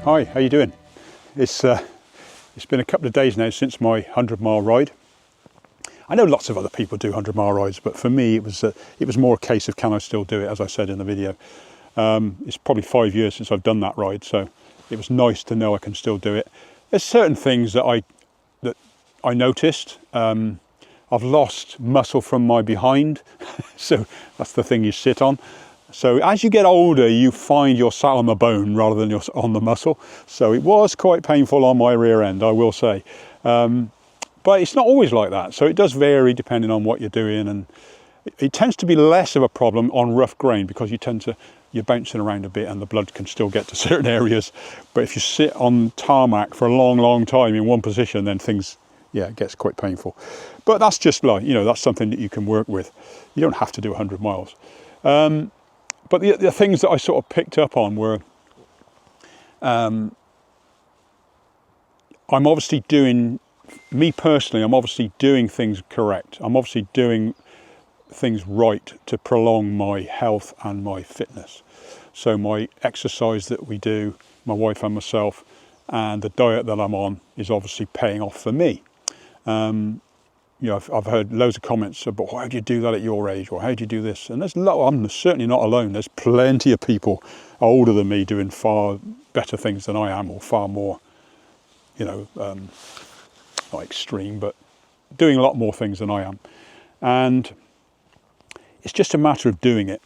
Hi, how you doing? It's been a couple of days now since my 100-mile ride. I know lots of other people do 100-mile rides, but for me it was more a case of can I still do it, as I said in the video. It's probably 5 years since I've done that ride, so it was nice to know I can still do it. There's certain things that I noticed. I've lost muscle from my behind, so that's the thing you sit on. So as you get older, you find you're sat on the bone rather than you're on the muscle. So it was quite painful on my rear end, I will say. But it's not always like that. So it does vary depending on what you're doing. And it tends to be less of a problem on rough ground because you're bouncing around a bit and the blood can still get to certain areas. But if you sit on tarmac for a long, long time in one position, then things, it gets quite painful. But that's just like, that's something that you can work with. You don't have to do 100 miles. But the things that I sort of picked up on were, I'm obviously doing things correct. I'm obviously doing things right to prolong my health and my fitness. So my exercise that we do, my wife and myself, and the diet that I'm on is obviously paying off for me. I've heard loads of comments about why do you do that at your age, or how do you do this? And I'm certainly not alone. There's plenty of people older than me doing far better things than I am, or far more, not extreme, but doing a lot more things than I am. And it's just a matter of doing it.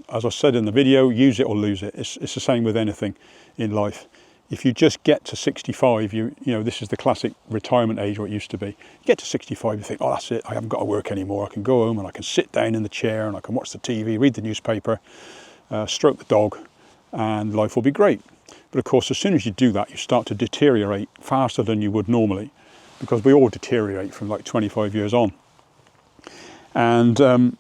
As I said in the video, use it or lose it. It's the same with anything in life. If you just get to 65, this is the classic retirement age, or it used to be. You get to 65, you think, oh, that's it. I haven't got to work anymore. I can go home and I can sit down in the chair and I can watch the TV, read the newspaper, stroke the dog, and life will be great. But of course, as soon as you do that, you start to deteriorate faster than you would normally, because we all deteriorate from like 25 years on. And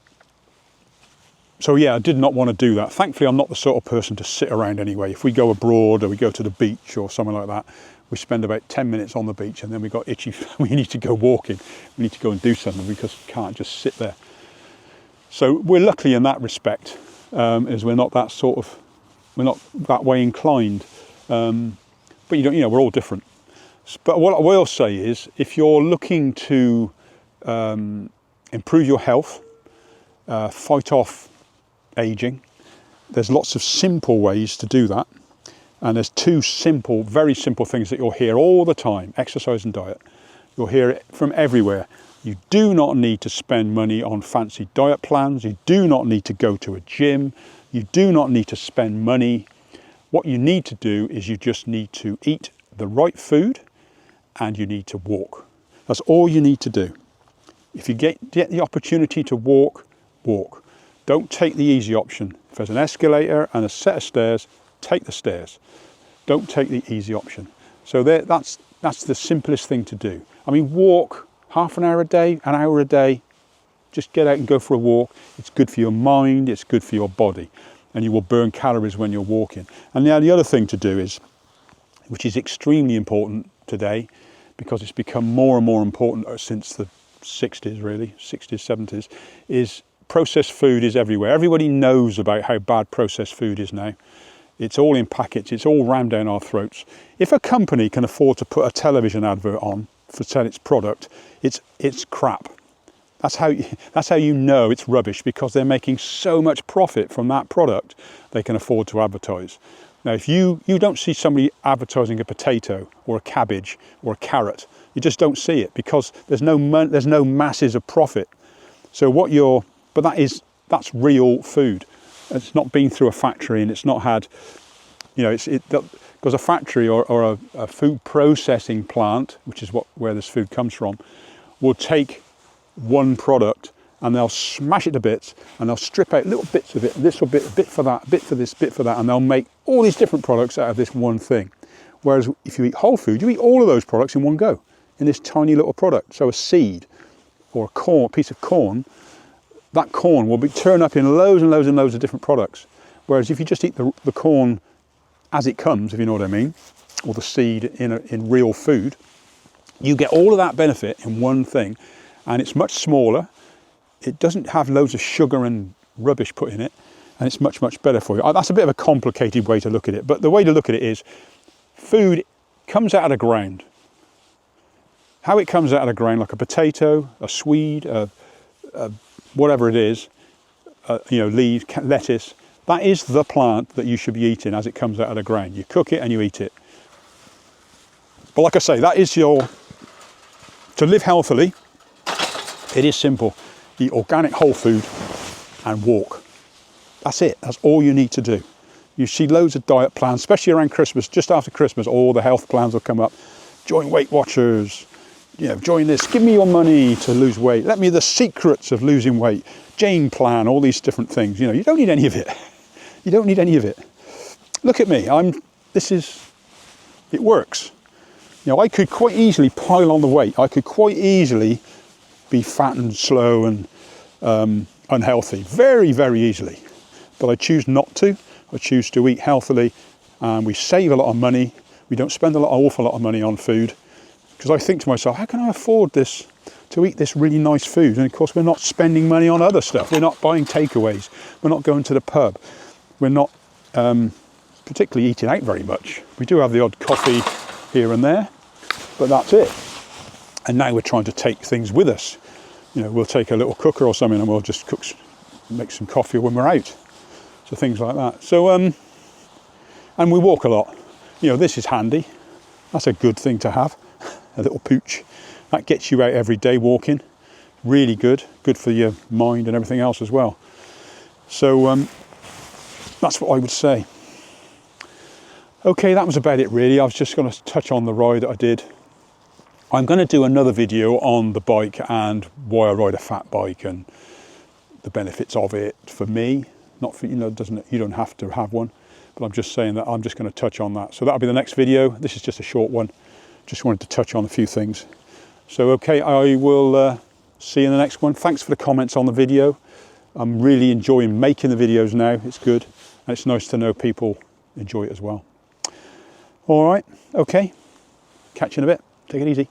so I did not want to do that. Thankfully, I'm not the sort of person to sit around anyway. If we go abroad or we go to the beach or something like that, we spend about 10 minutes on the beach and then we got itchy. We need to go walking. We need to go and do something because we can't just sit there. So we're lucky in that respect, as we're not that way inclined. But we're all different. But what I will say is, if you're looking to improve your health, fight off aging, there's lots of simple ways to do that, and there's two very simple things that you'll hear all the time: exercise and diet. You'll hear it from everywhere. You do not need to spend money on fancy diet plans. You do not need to go to a gym. You do not need to spend money. What you need to do is you just need to eat the right food and you need to walk. That's all you need to do. If you get the opportunity to walk. Don't take the easy option. If there's an escalator and a set of stairs, take the stairs. Don't take the easy option. So that's the simplest thing to do. I mean, walk half an hour a day, an hour a day. Just get out and go for a walk. It's good for your mind, it's good for your body, and you will burn calories when you're walking. And now the other thing to do is, which is extremely important today, because it's become more and more important since the 60s, 70s, is processed food is everywhere. Everybody knows about how bad processed food is now. It's all in packets, it's all rammed down our throats. If a company can afford to put a television advert on for sell its product, it's crap. That's how you know it's rubbish, because they're making so much profit from that product they can afford to advertise. Now, if you don't see somebody advertising a potato or a cabbage or a carrot, you just don't see it, because there's no masses of profit. So but that's real food. It's not been through a factory, and it's not had, because a factory or a food processing plant, which is where this food comes from, will take one product and they'll smash it to bits and they'll strip out little bits of it, a bit for that, a bit for this, bit for that, and they'll make all these different products out of this one thing. Whereas if you eat whole food, you eat all of those products in one go, in this tiny little product. So a seed or a piece of corn, that corn will be turned up in loads and loads and loads of different products. Whereas if you just eat the corn as it comes, if you know what I mean, or the seed in real food, you get all of that benefit in one thing, and it's much smaller. It doesn't have loads of sugar and rubbish put in it, and it's much, much better for you. That's a bit of a complicated way to look at it, but the way to look at it is, food comes out of the ground. How it comes out of the ground, like a potato, a swede, whatever it is, leaves, lettuce, that is the plant that you should be eating as it comes out of the ground. You cook it and you eat it. But like I say, that is to live healthily, it is simple. Eat organic whole food and walk. That's it. That's all you need to do. You see loads of diet plans, especially around Christmas. Just after Christmas, all the health plans will come up. Join Weight Watchers. Join this. Give me your money to lose weight. Let me the secrets of losing weight. Jane Plan. All these different things. You don't need any of it. You don't need any of it. Look at me. It works. I could quite easily pile on the weight. I could quite easily be fat and slow and unhealthy. Very, very easily. But I choose not to. I choose to eat healthily, and we save a lot of money. We don't spend an awful lot of money on food, because I think to myself, how can I afford to eat this really nice food? And of course, we're not spending money on other stuff. We're not buying takeaways. We're not going to the pub. We're not particularly eating out very much. We do have the odd coffee here and there, but that's it. And now we're trying to take things with us. We'll take a little cooker or something and we'll just make some coffee when we're out. So things like that. So, and we walk a lot. This is handy. That's a good thing to have, a little pooch. That gets you out every day walking. Really good. Good for your mind and everything else as well. So that's what I would say. Okay, that was about it really. I was just going to touch on the ride that I did. I'm going to do another video on the bike and why I ride a fat bike and the benefits of it for me. Not for, you don't have to have one, but I'm just saying that I'm just going to touch on that. So that'll be the next video. This is just a short one. Just wanted to touch on a few things. So, okay, I will see you in the next one. Thanks for the comments on the video. I'm really enjoying making the videos now. It's good. And it's nice to know people enjoy it as well. All right. Okay. Catch you in a bit. Take it easy.